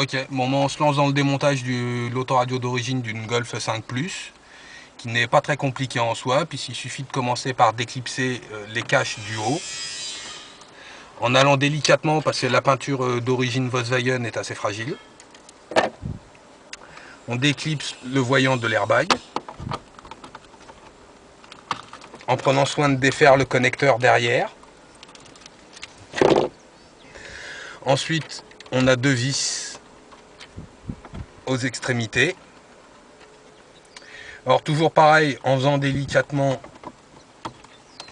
Ok, bon, on se lance dans le démontage de l'autoradio d'origine d'une Golf 5 Plus, qui n'est pas très compliqué en soi, puisqu'il suffit de commencer par déclipser les caches du haut, en allant délicatement parce que la peinture d'origine Volkswagen est assez fragile. On déclipse le voyant de l'airbag, en prenant soin de défaire le connecteur derrière. Ensuite, on a deux vis aux extrémités. Alors toujours pareil, en faisant délicatement,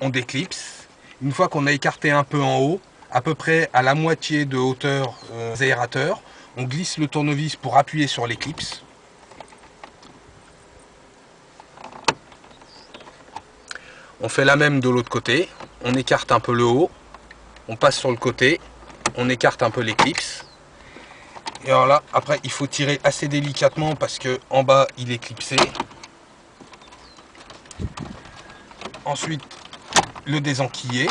on déclipse. Une fois qu'on a écarté un peu en haut, à peu près à la moitié de hauteur des aérateurs, on glisse le tournevis pour appuyer sur l'éclipse. On fait la même de l'autre côté, on écarte un peu le haut, on passe sur le côté, on écarte un peu l'éclipse. Et alors là, après, il faut tirer assez délicatement parce que en bas, il est clipsé. Ensuite, le désenquiller.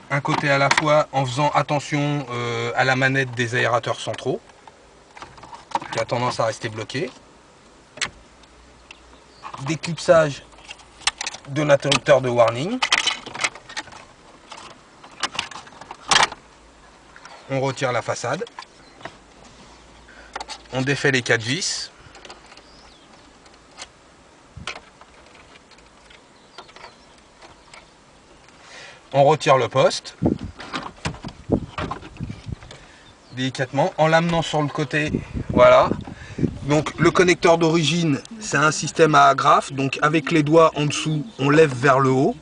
Un côté à la fois en faisant attention à la manette des aérateurs centraux, qui a tendance à rester bloqué. Déclipsage de l'interrupteur de warning. On retire la façade. On défait les 4 vis. On retire le poste. Délicatement, en l'amenant sur le côté. Voilà. Donc le connecteur d'origine, c'est un système à agrafe. Donc avec les doigts en dessous, on lève vers le haut.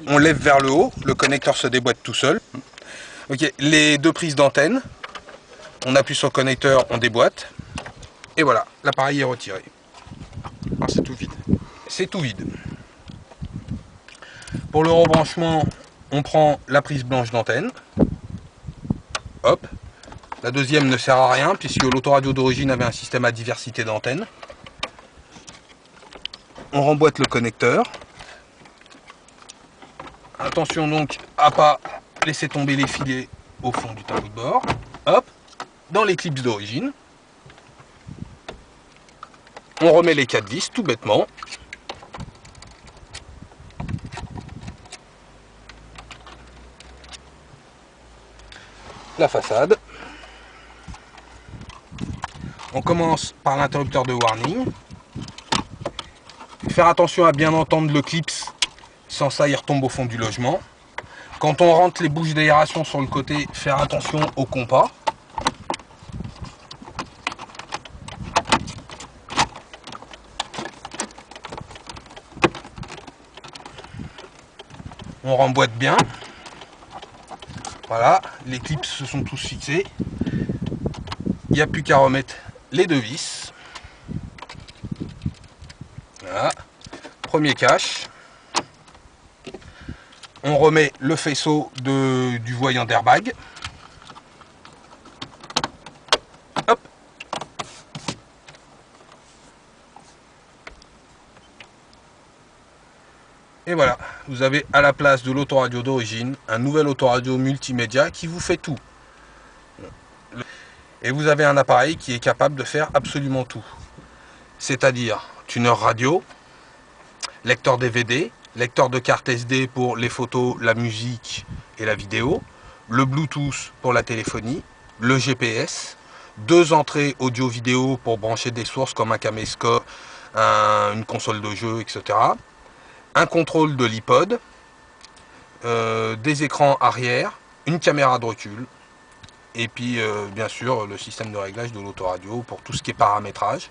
On lève vers le haut, le connecteur se déboîte tout seul. Ok, les deux prises d'antenne. On appuie sur le connecteur, on déboîte. Et voilà, l'appareil est retiré. Ah, c'est tout vide. C'est tout vide. Pour le rebranchement, on prend la prise blanche d'antenne. Hop. La deuxième ne sert à rien puisque l'autoradio d'origine avait un système à diversité d'antennes. On remboîte le connecteur. Attention donc à pas laisser tomber les filets au fond du tableau de bord. Hop. Dans l'éclipse d'origine. On remet les 4 vis tout bêtement. La façade. On commence par l'interrupteur de warning. Faire attention à bien entendre le clips, sans ça il retombe au fond du logement. Quand on rentre les bouches d'aération sur le côté, faire attention au compas. On remboîte bien. Voilà, les clips se sont tous fixés. Il n'y a plus qu'à remettre les deux vis. Voilà, premier cache. On remet le faisceau du voyant d'airbag. Hop. Et voilà, vous avez à la place de l'autoradio d'origine un nouvel autoradio multimédia qui vous fait tout. Et vous avez un appareil qui est capable de faire absolument tout. C'est-à-dire tuner radio, lecteur DVD, lecteur de carte SD pour les photos, la musique et la vidéo, le Bluetooth pour la téléphonie, le GPS, deux entrées audio-vidéo pour brancher des sources comme un caméscope, une console de jeu, etc. Un contrôle de l'iPod, des écrans arrière, une caméra de recul, et puis bien sûr le système de réglage de l'autoradio pour tout ce qui est paramétrage.